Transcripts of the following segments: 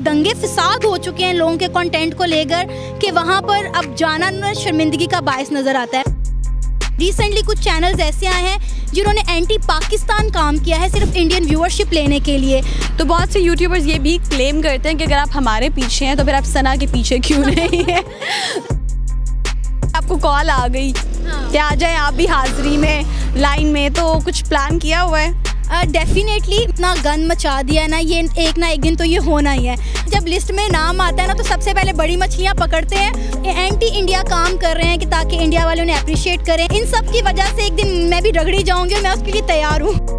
दंगे फिसाद हो चुके हैं लोगों के कंटेंट को लेकर कि वहाँ पर अब जाना शर्मिंदगी का बायस नज़र आता है। रिसेंटली कुछ चैनल्स ऐसे आए हैं जिन्होंने एंटी पाकिस्तान काम किया है सिर्फ इंडियन व्यूअरशिप लेने के लिए। तो बहुत से यूट्यूबर्स ये भी क्लेम करते हैं कि अगर आप हमारे पीछे हैं तो फिर आप सना के पीछे क्यों नहीं है। आपको कॉल आ गई कि आ जाए आप भी हाजिरी में लाइन में, तो कुछ प्लान किया हुआ है? डेफिनेटली इतना गन मचा दिया है ना, ये एक ना एक दिन तो ये होना ही है। जब लिस्ट में नाम आता है ना तो सबसे पहले बड़ी मछलियाँ पकड़ते हैं। एंटी इंडिया काम कर रहे हैं कि ताकि इंडिया वाले उन्हें अप्रिशिएट करें। इन सब की वजह से एक दिन मैं भी रगड़ी जाऊंगी और मैं उसके लिए तैयार हूँ।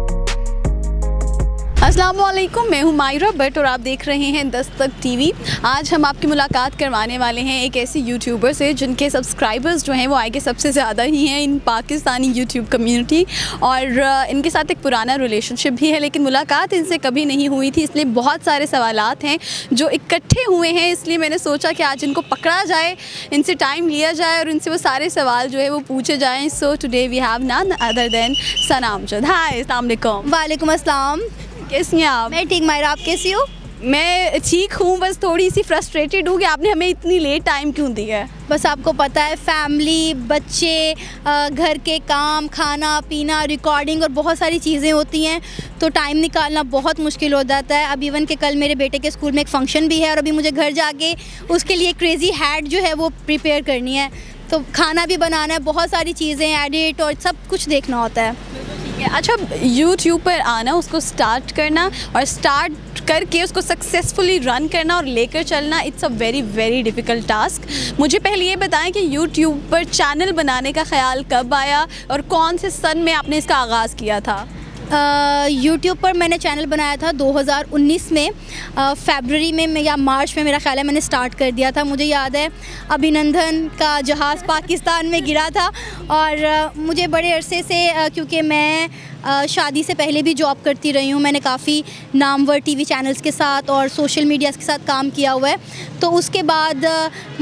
अस्सलाम वालेकुम, मैं हूँ मायरा भट्ट और आप देख रहे हैं दस्तक टीवी। आज हम आपकी मुलाकात करवाने वाले हैं एक ऐसे यूट्यूबर से जिनके सब्सक्राइबर्स जो हैं वो आए के सबसे ज़्यादा ही हैं इन पाकिस्तानी यूट्यूब कम्युनिटी, और इनके साथ एक पुराना रिलेशनशिप भी है, लेकिन मुलाकात इनसे कभी नहीं हुई थी, इसलिए बहुत सारे सवालात हैं जो इकट्ठे हुए हैं। इसलिए मैंने सोचा कि आज इनको पकड़ा जाए, इनसे टाइम लिया जाए और इनसे वो सारे सवाल जो है वो पूछे जाएँ। So today we have none other than Sana Amjad. Hi, अस्सलाम वालेकुम। वालेकुम अस्सलाम। कैसी हैं आप? मैं ठीक मायरा, आप कैसी हो? मैं ठीक हूँ, बस थोड़ी सी फ्रस्ट्रेटेड हूँ कि आपने हमें इतनी लेट टाइम क्यों दिया है। बस आपको पता है फैमिली, बच्चे, घर के काम, खाना पीना, रिकॉर्डिंग और बहुत सारी चीज़ें होती हैं, तो टाइम निकालना बहुत मुश्किल हो जाता है। अब इवन के कल मेरे बेटे के स्कूल में एक फ़ंक्शन भी है और अभी मुझे घर जाके उसके लिए क्रेज़ी हैट जो है वो प्रिपेयर करनी है, तो खाना भी बनाना है, बहुत सारी चीज़ें एडिट और सब कुछ देखना होता है। अच्छा, यूट्यूब पर आना, उसको स्टार्ट करना और स्टार्ट करके उसको सक्सेसफुली रन करना और लेकर चलना, it's a very very difficult task. मुझे पहले ये बताएं कि यूट्यूब पर चैनल बनाने का ख़्याल कब आया और कौन से सन में आपने इसका आगाज़ किया था? यूट्यूब पर मैंने चैनल बनाया था 2019 में, फरवरी में या मार्च में मेरा ख्याल है मैंने स्टार्ट कर दिया था। मुझे याद है अभिनंदन का जहाज़ पाकिस्तान में गिरा था और मुझे बड़े अरसे से, क्योंकि मैं शादी से पहले भी जॉब करती रही हूँ, मैंने काफ़ी नामवर टीवी चैनल्स के साथ और सोशल मीडिया के साथ काम किया हुआ है, तो उसके बाद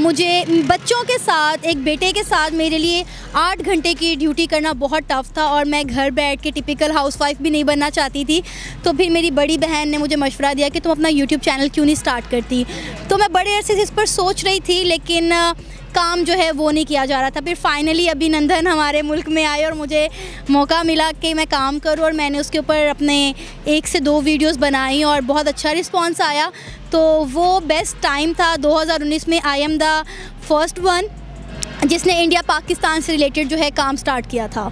मुझे बच्चों के साथ, एक बेटे के साथ मेरे लिए 8 घंटे की ड्यूटी करना बहुत टफ़ था और मैं घर बैठ के टिपिकल हाउसवाइफ भी नहीं बनना चाहती थी। तो फिर मेरी बड़ी बहन ने मुझे मशवरा दिया कि तुम अपना यूट्यूब चैनल क्यों नहीं स्टार्ट करती। तो मैं बड़े अरसे से इस पर सोच रही थी, लेकिन काम जो है वो नहीं किया जा रहा था। फिर फाइनली अभिनंदन हमारे मुल्क में आए और मुझे मौका मिला कि मैं काम करूं, और मैंने उसके ऊपर अपने 1 से 2 वीडियोस बनाई और बहुत अच्छा रिस्पांस आया। तो वो बेस्ट टाइम था 2019 में। I am the first one जिसने इंडिया पाकिस्तान से रिलेटेड जो है काम स्टार्ट किया था।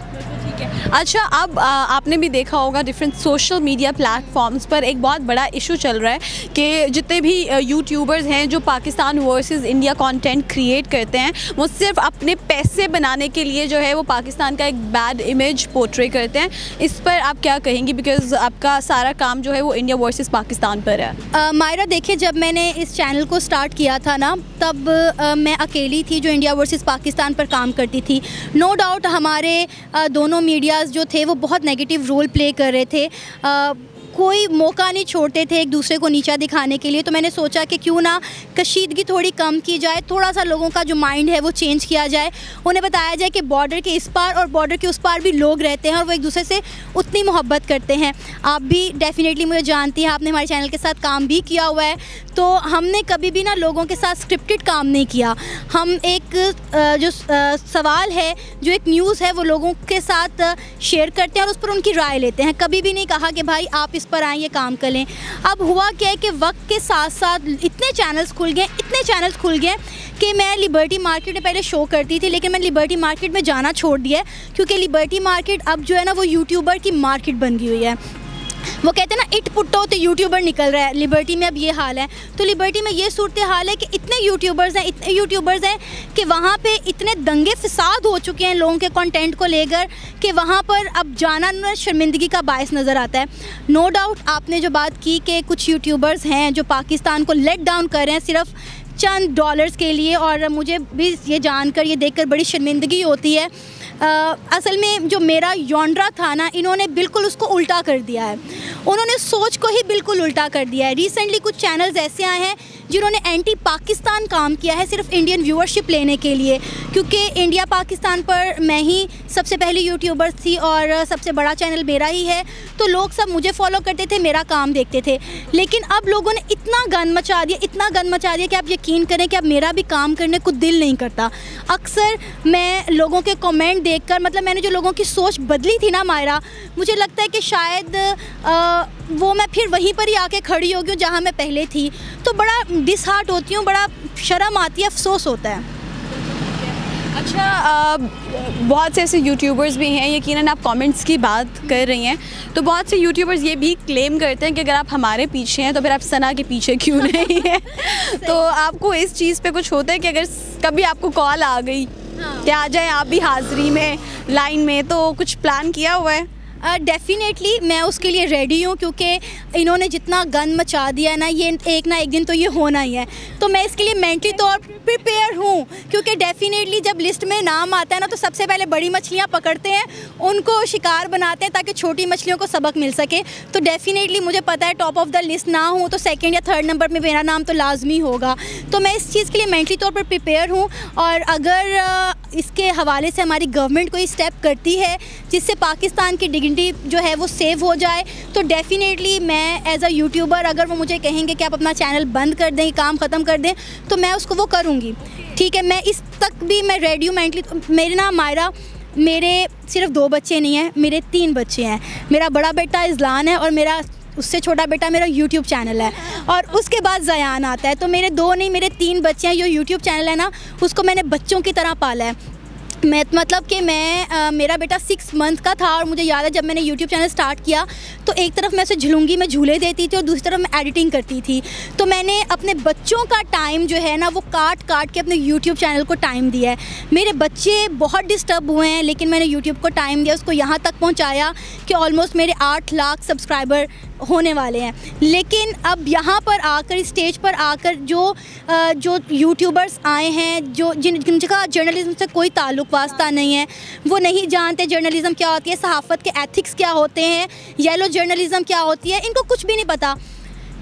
अच्छा, अब आपने भी देखा होगा डिफरेंट सोशल मीडिया प्लेटफॉर्म्स पर एक बहुत बड़ा इशू चल रहा है कि जितने भी यूट्यूबर्स हैं जो Pakistan versus India content create करते हैं, वो सिर्फ अपने पैसे बनाने के लिए जो है वो पाकिस्तान का एक बैड इमेज पोर्ट्रे करते हैं। इस पर आप क्या कहेंगी, बिकॉज़ आपका सारा काम जो है वो इंडिया वर्सेस पाकिस्तान पर है? मायरा, देखिए, जब मैंने इस चैनल को स्टार्ट किया था ना, तब मैं अकेली थी जो इंडिया वर्सेस पाकिस्तान पर काम करती थी। नो डाउट हमारे दोनों मीडियाज़ जो थे वो बहुत नेगेटिव रोल प्ले कर रहे थे, कोई मौका नहीं छोड़ते थे एक दूसरे को नीचा दिखाने के लिए। तो मैंने सोचा कि क्यों ना कशीदगी थोड़ी कम की जाए, थोड़ा सा लोगों का जो माइंड है वो चेंज किया जाए, उन्हें बताया जाए कि बॉर्डर के इस पार और बॉर्डर के उस पार भी लोग रहते हैं और वो एक दूसरे से उतनी मोहब्बत करते हैं। आप भी डेफिनेटली मुझे जानती हैं, आपने हमारे चैनल के साथ काम भी किया हुआ है, तो हमने कभी भी ना लोगों के साथ स्क्रिप्टेड काम नहीं किया। हम एक जो सवाल है, जो एक न्यूज़ है, वो लोगों के साथ शेयर करते हैं और उस पर उनकी राय लेते हैं। कभी भी नहीं कहा कि भाई आप इस पर आएँ, ये काम कर लें। अब हुआ क्या है कि वक्त के साथ साथ इतने चैनल्स खुल गए कि मैं लिबर्टी मार्केट में पहले शो करती थी, लेकिन मैंने लिबर्टी मार्केट में जाना छोड़ दिया है, क्योंकि लिबर्टी मार्केट अब जो है ना वो यूट्यूबर की मार्केट बन गई हुई है। वो कहते हैं ना, इट पुट्टो तो यूट्यूबर निकल रहा है। लिबर्टी में अब ये हाल है। तो लिबर्टी में ये सूरत हाल है कि इतने यूट्यूबर्स हैं कि वहाँ पे इतने दंगे फिसाद हो चुके हैं लोगों के कंटेंट को लेकर कि वहाँ पर अब जाना शर्मिंदगी का बायस नज़र आता है। नो डाउट आपने जो बात की कि कुछ यूट्यूबर्स हैं जो पाकिस्तान को लेट डाउन कर रहे हैं सिर्फ चंद डॉलर्स के लिए, और मुझे भी ये जानकर, ये देखकर बड़ी शर्मिंदगी होती है। असल में जो मेरा जॉनरा था ना, इन्होंने बिल्कुल उसको उल्टा कर दिया है। उन्होंने सोच को ही बिल्कुल उल्टा कर दिया है। रिसेंटली कुछ चैनल्स ऐसे आए हैं जिन्होंने एंटी पाकिस्तान काम किया है सिर्फ इंडियन व्यूअरशिप लेने के लिए, क्योंकि इंडिया पाकिस्तान पर मैं ही सबसे पहली यूट्यूबर थी और सबसे बड़ा चैनल मेरा ही है, तो लोग सब मुझे फॉलो करते थे, मेरा काम देखते थे। लेकिन अब लोगों ने इतना गंद मचा दिया, इतना गंद मचा दिया कि आप यकीन करें कि अब मेरा भी काम करने को दिल नहीं करता। अक्सर मैं लोगों के कमेंट देखकर, मतलब मैंने जो लोगों की सोच बदली थी ना मायरा, मुझे लगता है कि शायद वो मैं फिर वहीं पर ही आके खड़ी हो गई हूँ जहाँ मैं पहले थी। तो बड़ा डिसहार्ट होती हूँ, बड़ा शर्म आती है, अफसोस होता है। अच्छा, बहुत से ऐसे यूट्यूबर्स भी हैं, यकीनन आप कमेंट्स की बात कर रही हैं, तो बहुत से यूट्यूबर्स ये भी क्लेम करते हैं कि अगर आप हमारे पीछे हैं तो फिर आप सना के पीछे क्यों नहीं हैं। तो आपको इस चीज़ पे कुछ होता है कि अगर कभी आपको कॉल आ गई कि आ जाए आप भी हाज़िरी में, लाइन में, तो कुछ प्लान किया हुआ है? डेफ़िनेटली मैं उसके लिए रेडी हूँ, क्योंकि इन्होंने जितना गंद मचा दिया है ना, ये एक ना एक दिन तो ये होना ही है। तो मैं इसके लिए मेंटली तौर प्रिपेयर हूँ, क्योंकि डेफ़िनेटली जब लिस्ट में नाम आता है ना, तो सबसे पहले बड़ी मछलियाँ पकड़ते हैं, उनको शिकार बनाते हैं ताकि छोटी मछलियों को सबक मिल सके। तो डेफ़िनेटली मुझे पता है टॉप ऑफ द लिस्ट ना हूँ तो सेकेंड या थर्ड नंबर में मेरा नाम तो लाजमी होगा। तो मैं इस चीज़ के लिए मेंटली तौर पर प्रिपेयर हूँ, और अगर इसके हवाले से हमारी गवर्नमेंट कोई स्टेप करती है जिससे पाकिस्तान की डिग्निटी जो है वो सेव हो जाए, तो डेफ़िनेटली मैं एज अ यूट्यूबर, अगर वो मुझे कहेंगे कि आप अपना चैनल बंद कर दें, काम ख़त्म कर दें, तो मैं उसको वो करूँगी। ठीक है, मैं इस तक भी मैं रेडी हूँ मेंटली। मेरे नाम मायरा, मेरे सिर्फ 2 बच्चे नहीं हैं, मेरे 3 बच्चे हैं। मेरा बड़ा बेटा इज़लान है और मेरा उससे छोटा बेटा मेरा यूट्यूब चैनल है, और उसके बाद ज़यान आता है। तो मेरे 2 नहीं, मेरे 3 बच्चे हैं। जो यूट्यूब चैनल है ना, उसको मैंने बच्चों की तरह पाला है। मतलब कि मेरा बेटा 6 मंथ का था, और मुझे याद है जब मैंने यूट्यूब चैनल स्टार्ट किया तो एक तरफ मैं उसे झुलूंगी में झूले देती थी और दूसरी तरफ मैं एडिटिंग करती थी। तो मैंने अपने बच्चों का टाइम जो है ना वो काट के अपने यूट्यूब चैनल को टाइम दिया है। मेरे बच्चे बहुत डिस्टर्ब हुए हैं, लेकिन मैंने यूट्यूब को टाइम दिया, उसको यहाँ तक पहुँचाया कि ऑलमोस्ट मेरे 8 लाख सब्सक्राइबर होने वाले हैं। लेकिन अब यहाँ पर आकर, स्टेज पर आकर जो यूट्यूबर्स आए हैं, जिनका जर्नलिज्म से कोई ताल्लुक वास्ता नहीं है, वो नहीं जानते जर्नलिज्म क्या होती है, सहाफ़त के एथिक्स क्या होते हैं, येलो जर्नलिज्म क्या होती है, इनको कुछ भी नहीं पता।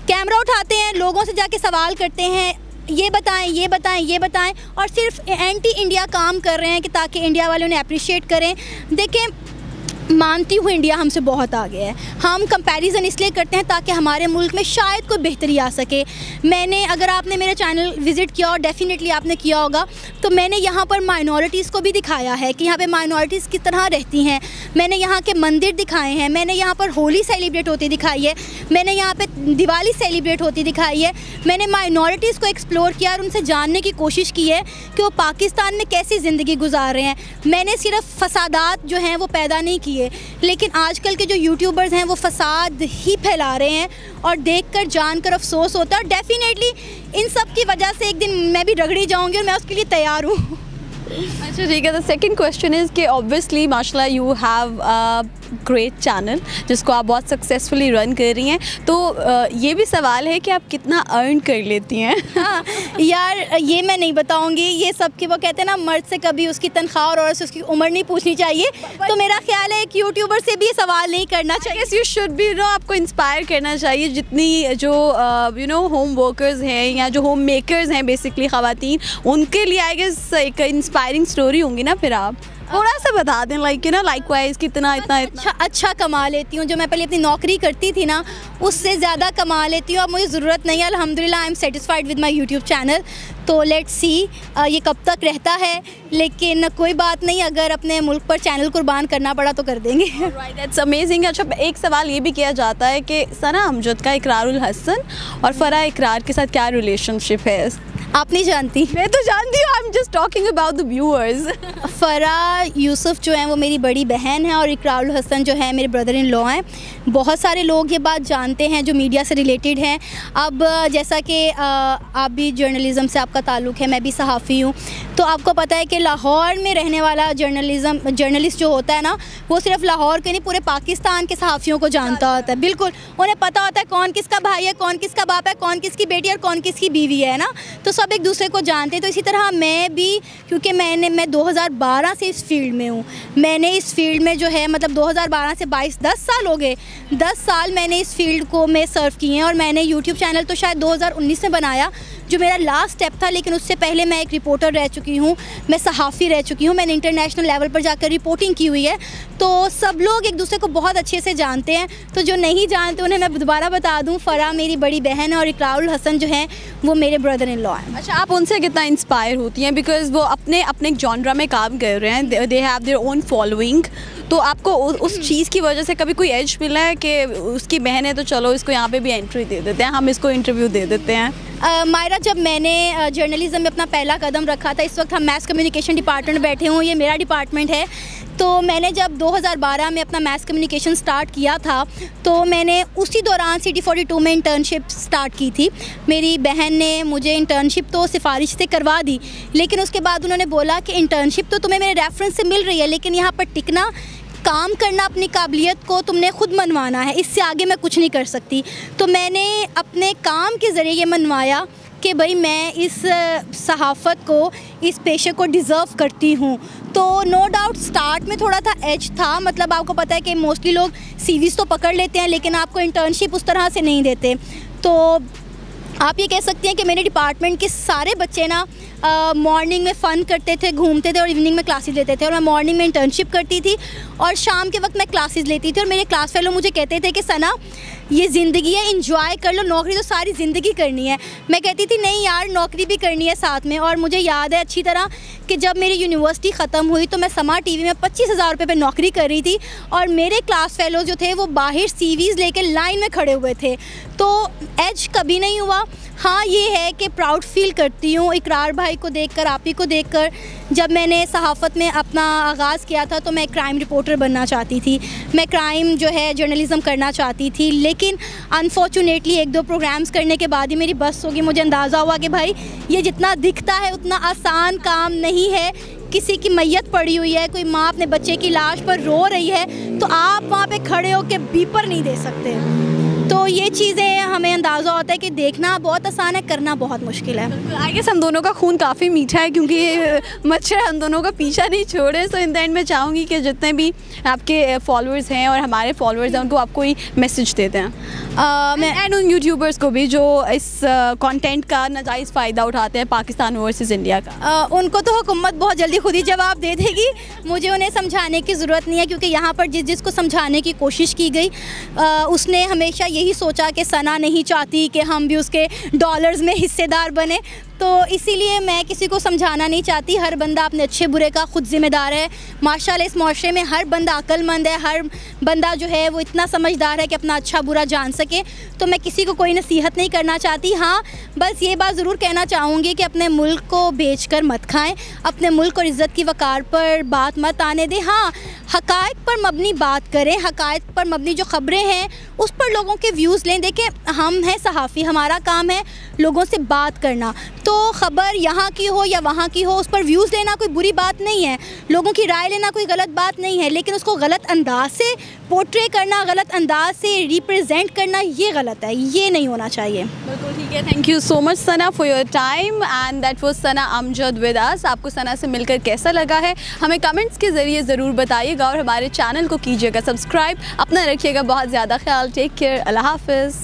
कैमरा उठाते हैं, लोगों से जाके सवाल करते हैं, ये बताएं, ये बताएं, ये बताएं, और सिर्फ एंटी इंडिया काम कर रहे हैं कि ताकि इंडिया वाले उन्हें अप्रिशिएट करें। देखें, मानती हूँ इंडिया हमसे बहुत आगे है, हम कंपैरिजन इसलिए करते हैं ताकि हमारे मुल्क में शायद कोई बेहतरी आ सके। मैंने, अगर आपने मेरा चैनल विज़िट किया और डेफ़िनेटली आपने किया होगा, तो मैंने यहाँ पर माइनॉरिटीज़ को भी दिखाया है कि यहाँ पे माइनॉरिटीज़ किस तरह रहती हैं। मैंने यहाँ के मंदिर दिखाए हैं, मैंने यहाँ पर होली सेलिब्रेट होती दिखाई है, मैंने यहाँ पर दिवाली सेलिब्रेट होती दिखाई है। मैंने माइनॉरिटीज़ को एक्सप्लोर किया और उनसे जानने की कोशिश की है कि वो पाकिस्तान में कैसी ज़िंदगी गुजार रहे हैं। मैंने सिर्फ फसादात जो हैं वो पैदा नहीं किए, लेकिन आजकल के जो यूट्यूबर्स हैं वो फसाद ही फैला रहे हैं, और देखकर जानकर अफसोस होता है। और डेफिनेटली इन सब की वजह से एक दिन मैं भी रगड़ी जाऊंगी, और मैं उसके लिए तैयार हूँ। अच्छा, ठीक है। द सेकंड क्वेश्चन इज़ कि ऑब्वियसली माशाल्लाह you have a great channel जिसको आप बहुत सक्सेसफुली रन कर रही हैं, तो ये भी सवाल है कि आप कितना अर्न कर लेती हैं? हाँ यार, ये मैं नहीं बताऊंगी, ये सब की वो कहते हैं ना, मर्द से कभी उसकी तनख्वाह और औरत से उसकी उम्र नहीं पूछनी चाहिए। तो मेरा ख्याल है कि यूट्यूबर से भी ये सवाल नहीं करना चाहिए। यू शुड बी, आपको इंस्पायर करना चाहिए। जितनी जो होम वर्कर्स हैं या जो होम मेकर्स हैं बेसिकली ख़वातीन, उनके लिए आई गेस एक इंस्पायरिंग स्टोरी होंगी ना। फिर आप थोड़ा सा बता दें, लाइकवाइज कितना इतना अच्छा कमा लेती हूँ। जो मैं पहले अपनी नौकरी करती थी ना, उससे ज़्यादा कमा लेती हूँ। अब मुझे ज़रूरत नहीं है, अल्हम्दुलिल्लाह I am satisfied with my YouTube channel. तो लेट्स सी ये कब तक रहता है, लेकिन कोई बात नहीं, अगर अपने मुल्क पर चैनल कुर्बान करना पड़ा तो कर देंगे। Right, that's amazing. अच्छा, एक सवाल ये भी किया जाता है कि सना अमजद का इकरारुल हसन और फराह इकरार के साथ क्या रिलेशनशिप है? आप नहीं जानती? मैं तो जानती हूँ, I am just talking about the viewers. Farah Yusuf जो है वो मेरी बड़ी बहन है, और इकरारुल हसन जो है मेरे ब्रदर इन लॉ हैं। बहुत सारे लोग ये बात जानते हैं जो मीडिया से रिलेटेड हैं। अब जैसा कि आप भी जर्नलिज़म से आपका ताल्लुक़ है, मैं भी सहाफ़ी हूँ, तो आपको पता है कि लाहौर में रहने वाला जर्नलिस्ट जो होता है ना, वो सिर्फ लाहौर के नहीं पूरे पाकिस्तान के सहाफ़ियों को जानता होता है। बिल्कुल, उन्हें पता होता है कौन किसका भाई है, कौन किसका बाप है, कौन किसकी बेटी और कौन किसकी बीवी है ना। तो सब सब एक दूसरे को जानते हैं। तो इसी तरह मैं भी, क्योंकि मैं 2012 से इस फील्ड में हूँ, मैंने इस फील्ड में जो है मतलब 2012 से 22 10 साल हो गए, 10 साल मैंने इस फील्ड को मैं सर्व किए हैं। और मैंने यूट्यूब चैनल तो शायद 2019 में बनाया, जो मेरा लास्ट स्टेप था, लेकिन उससे पहले मैं एक रिपोर्टर रह चुकी हूँ, मैं सहाफ़ी रह चुकी हूँ, मैंने इंटरनेशनल लेवल पर जाकर रिपोर्टिंग की हुई है। तो सब लोग एक दूसरे को बहुत अच्छे से जानते हैं। तो जो नहीं जानते उन्हें मैं दोबारा बता दूँ, फ़रा मेरी बड़ी बहन है और इकरारुल हसन जो हैं वो मेरे ब्रदर इन लॉ हैं। अच्छा, आप उनसे कितना इंस्पायर होती हैं? बिकॉज़ वो अपने अपने जॉनरा में काम कर रहे हैं, they have their own following. तो आपको उस चीज़ की वजह से कभी कोई एज मिला है कि उसकी बहन है तो चलो इसको यहाँ पे भी एंट्री दे देते हैं, हम इसको इंटरव्यू दे देते हैं? मायरा, जब मैंने जर्नलिज्म में अपना पहला कदम रखा था, इस वक्त हम मैस कम्युनिकेशन डिपार्टमेंट में बैठे हूँ, ये मेरा डिपार्टमेंट है। तो मैंने जब 2012 में अपना मैस कम्युनिकेशन स्टार्ट किया था, तो मैंने उसी दौरान CD42 में इंटर्नशिप स्टार्ट की थी। मेरी बहन ने मुझे इंटर्नशिप तो सिफारिश से करवा दी, लेकिन उसके बाद उन्होंने बोला कि इंटर्नशिप तो तुम्हें मेरे रेफरेंस से मिल रही है, लेकिन यहाँ पर टिकना, काम करना, अपनी काबिलियत को तुमने खुद मनवाना है, इससे आगे मैं कुछ नहीं कर सकती। तो मैंने अपने काम के ज़रिए ये मनवाया कि भाई मैं इस सहाफ़त को, इस पेशे को डिज़र्व करती हूँ। तो नो डाउट स्टार्ट में थोड़ा था एज था, मतलब आपको पता है कि मोस्टली लोग CVs तो पकड़ लेते हैं, लेकिन आपको इंटर्नशिप उस तरह से नहीं देते। तो आप ये कह सकते हैं कि मेरे डिपार्टमेंट के सारे बच्चे ना मॉर्निंग में फ़न करते थे, घूमते थे और इवनिंग में क्लासेस लेते थे। और मैं मॉर्निंग में इंटर्नशिप करती थी और शाम के वक्त मैं क्लासेस लेती थी। और मेरे क्लास फेलो मुझे कहते थे कि सना, ये ज़िंदगी है, इंजॉय कर लो, नौकरी तो सारी ज़िंदगी करनी है। मैं कहती थी नहीं यार, नौकरी भी करनी है साथ में। और मुझे याद है अच्छी तरह कि जब मेरी यूनिवर्सिटी ख़त्म हुई तो मैं समा TV में 25,000 रुपये पर नौकरी कर रही थी और मेरे क्लास फेलो जो थे वो बाहर CVs लेकर लाइन में खड़े हुए थे। तो एज कभी नहीं हुआ। हाँ, ये है कि प्राउड फील करती हूँ इकरार भाई को देखकर, आप ही को देखकर। जब मैंने सहाफ़त में अपना आगाज़ किया था तो मैं क्राइम रिपोर्टर बनना चाहती थी, मैं क्राइम जो है जर्नलिज़म करना चाहती थी, लेकिन अनफॉर्चुनेटली 1-2 प्रोग्राम्स करने के बाद ही मेरी बस होगी। मुझे अंदाज़ा हुआ कि भाई ये जितना दिखता है उतना आसान काम नहीं है। किसी की मैयत पड़ी हुई है, कोई माँ अपने बच्चे की लाश पर रो रही है, तो आप वहाँ पे खड़े होकर बीपर नहीं दे सकते। तो ये चीज़ें हमें अंदाज़ा होता है कि देखना बहुत आसान है, करना बहुत मुश्किल है। आई गेस हम दोनों का खून काफ़ी मीठा है, क्योंकि मच्छर हम दोनों का पीछा नहीं छोड़े। सो इन द एंड मैं चाहूँगी कि जितने भी आपके फॉलोअर्स हैं और हमारे फॉलोअर्स हैं उनको आप कोई मैसेज देते हैं। एंड उन यूट्यूबर्स को भी जो इस कंटेंट का नाजायज़ फ़ायदा उठाते हैं पाकिस्तान वर्सेस इंडिया का, उनको तो हुकूमत बहुत जल्दी खुद ही जवाब दे देगी। मुझे उन्हें समझाने की ज़रूरत नहीं है, क्योंकि यहाँ पर जिसको समझाने की कोशिश की गई उसने हमेशा यही सोचा कि सना नहीं चाहती कि हम भी उसके डॉलर्स में हिस्सेदार बने। तो इसीलिए मैं किसी को समझाना नहीं चाहती। हर बंदा अपने अच्छे बुरे का ख़ुद ज़िम्मेदार है। माशाल्लाह इस माशरे में हर बंदा अक्लमंद है, हर बंदा जो है वो इतना समझदार है कि अपना अच्छा बुरा जान सके। तो मैं किसी को कोई नसीहत नहीं करना चाहती। हाँ, बस ये बात ज़रूर कहना चाहूँगी कि अपने मुल्क को बेचकर मत खाएं, अपने मुल्क और इज़्ज़त की वक़ार पर बात मत आने दें। हाँ, हक़ाइक़ पर मबनी बात करें, हक़ाइक़ पर मबनी जो ख़बरें हैं उस पर लोगों के व्यूज़ लें। देखें, हम हैं सहाफ़ी, हमारा काम है लोगों से बात करना। तो ख़बर यहाँ की हो या वहाँ की हो, उस पर व्यूज़ लेना कोई बुरी बात नहीं है, लोगों की राय लेना कोई गलत बात नहीं है, लेकिन उसको गलत अंदाज से पोर्ट्रे करना, गलत अंदाज से रिप्रेजेंट करना, ये गलत है, ये नहीं होना चाहिए। बिल्कुल ठीक है। Thank you so much Sana for your time and that was Sana Amjad with us. आपको सना से मिलकर कैसा लगा है हमें कमेंट्स के ज़रिए ज़रूर बताइएगा और हमारे चैनल को कीजिएगा सब्सक्राइब। अपना रखिएगा बहुत ज़्यादा ख्याल। Take care. अल्लाह हाफ़िज़।